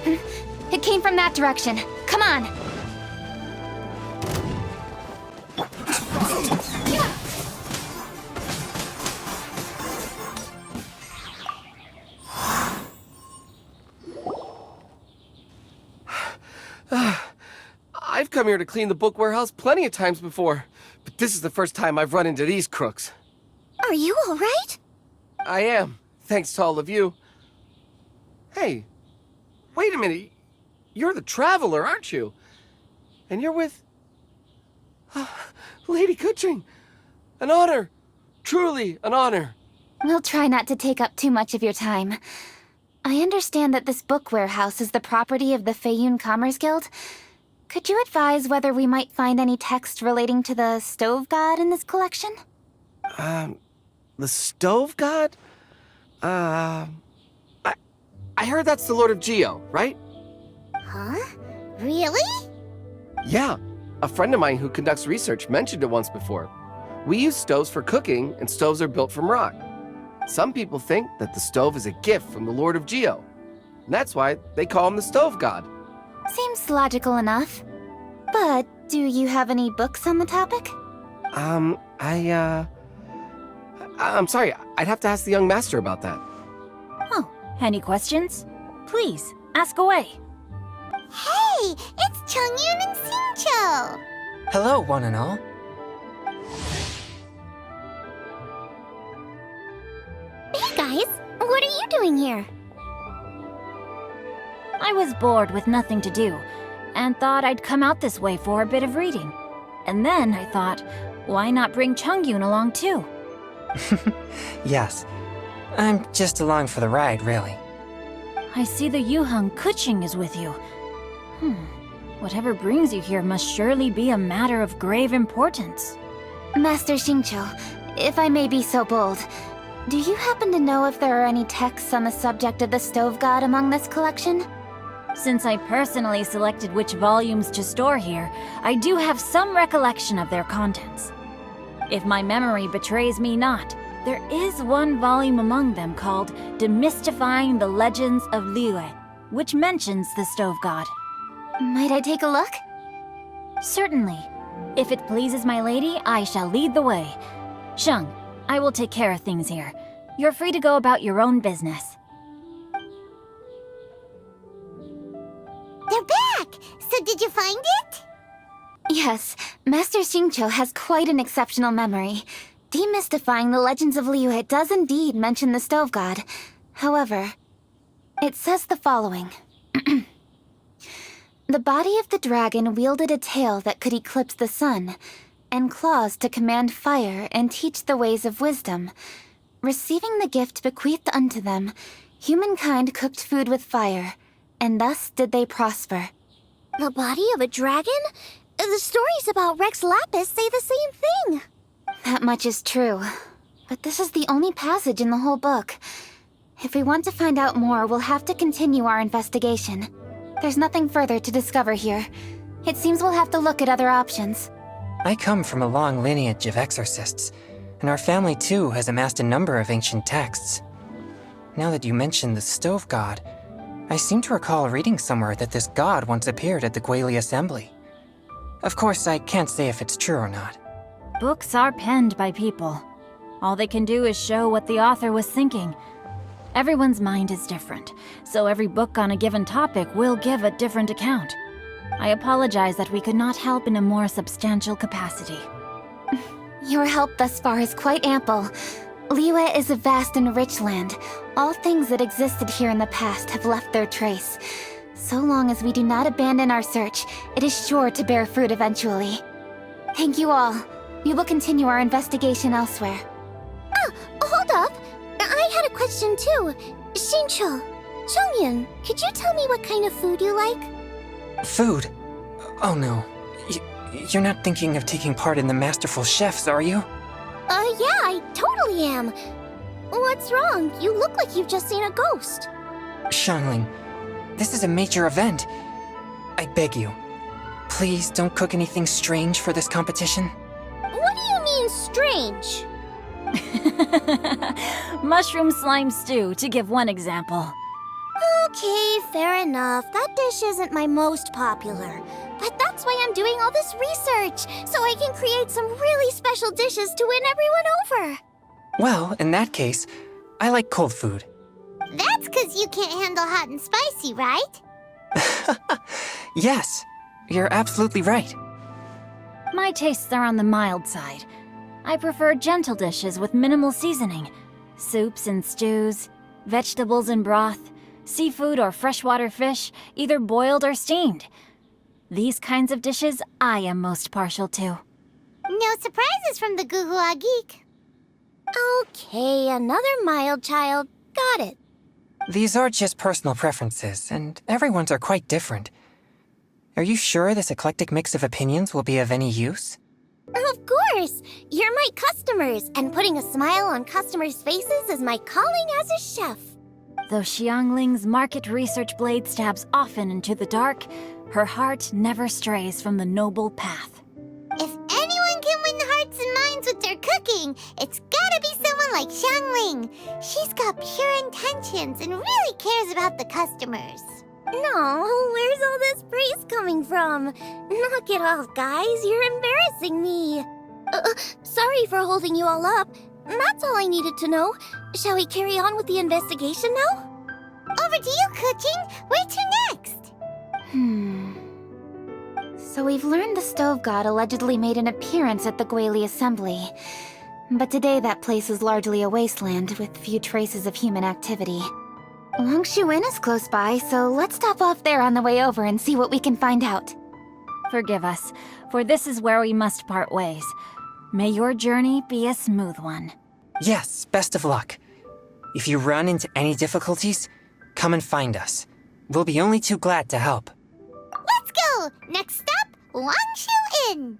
It came from that direction. Come on! I've come here to clean the book warehouse plenty of times before, but this is the first time I've run into these crooks. Are you all right? I am, thanks to all of you. Hey, wait a minute. You're the Traveler, aren't you? And you're with... Lady Kuching. An honor. Truly an honor. We'll try not to take up too much of your time. I understand that this book warehouse is the property of the Feiyun Commerce Guild. Could you advise whether we might find any text relating to the Stove God in this collection? The Stove God? I heard that's the Lord of Geo, right? Huh? Really? Yeah. A friend of mine who conducts research mentioned it once before. We use stoves for cooking, and stoves are built from rock. Some people think that the stove is a gift from the Lord of Geo. And that's why they call him the Stove God. Seems logical enough. But do you have any books on the topic? I'm sorry, I'd have to ask the young master about that. Oh, any questions? Please, ask away. Hey, it's Chungyun and Xingqiu! Hello, one and all. Hey guys, what are you doing here? I was bored with nothing to do, and thought I'd come out this way for a bit of reading. And then I thought, why not bring Chungyun along too? Yes. I'm just along for the ride, really. I see the Yuheng Kuching is with you. Whatever brings you here must surely be a matter of grave importance. Master Xingqiu, if I may be so bold, do you happen to know if there are any texts on the subject of the Stove God among this collection? Since I personally selected which volumes to store here, I do have some recollection of their contents. If my memory betrays me not, there is one volume among them called Demystifying the Legends of Liyue, which mentions the Stove God. Might I take a look? Certainly. If it pleases my lady, I shall lead the way. Sheng, I will take care of things here. You're free to go about your own business. They're back! So did you find it? Yes, Master Xingqiu has quite an exceptional memory. Demystifying the Legends of Liyue does indeed mention the Stove God. However, it says the following. The body of the dragon wielded a tail that could eclipse the sun, and claws to command fire and teach the ways of wisdom. Receiving the gift bequeathed unto them, humankind cooked food with fire, and thus did they prosper. The body of a dragon? The stories about Rex Lapis say the same thing. That much is true. But this is the only passage in the whole book. If we want to find out more, we'll have to continue our investigation. There's nothing further to discover here. It seems we'll have to look at other options. I come from a long lineage of exorcists, and our family too has amassed a number of ancient texts. Now that you mention the Stove God, I seem to recall reading somewhere that this god once appeared at the Guili Assembly. Of course, I can't say if it's true or not. Books are penned by people. All they can do is show what the author was thinking. Everyone's mind is different, so every book on a given topic will give a different account. I apologize that we could not help in a more substantial capacity. Your help thus far is quite ample. Liyue is a vast and rich land. All things that existed here in the past have left their trace. So long as we do not abandon our search, it is sure to bear fruit eventually. Thank you all. We will continue our investigation elsewhere. Hold up. I had a question too. Xingqiu, Chongyun, could you tell me what kind of food you like? Food? Oh no. You're not thinking of taking part in the Masterful Chefs, are you? Yeah, I totally am. What's wrong? You look like you've just seen a ghost. Xiangling, this is a major event. I beg you, please don't cook anything strange for this competition. What do you mean, strange? Mushroom slime stew, to give one example. Okay, fair enough. That dish isn't my most popular. But that's why I'm doing all this research, so I can create some really special dishes to win everyone over. Well, in that case, I like cold food. That's because you can't handle hot and spicy, right? Yes, you're absolutely right. My tastes are on the mild side. I prefer gentle dishes with minimal seasoning. Soups and stews, vegetables and broth, seafood or freshwater fish, either boiled or steamed. These kinds of dishes I am most partial to. No surprises from the Gugua Geek. Okay, another mild child. Got it. These are just personal preferences, and everyone's are quite different. Are you sure this eclectic mix of opinions will be of any use? Of course! You're my customers, and putting a smile on customers' faces is my calling as a chef. Though Xiangling's market research blade stabs often into the dark, her heart never strays from the noble path. If anyone can win hearts and minds with their cooking, it's gotta be someone like Xiangling. She's got pure intentions and really cares about the customers. No, where's all this praise coming from? Knock it off, guys. You're embarrassing me. Sorry for holding you all up. That's all I needed to know. Shall we carry on with the investigation now? Over to you, Kuching. Where to next? So we've learned the stove god allegedly made an appearance at the Guili Assembly. But today that place is largely a wasteland with few traces of human activity. Wangshu Inn is close by, so let's stop off there on the way over and see what we can find out. Forgive us, for this is where we must part ways. May your journey be a smooth one. Yes, best of luck. If you run into any difficulties, come and find us. We'll be only too glad to help. Let's go! Next stop, Wangshu Inn.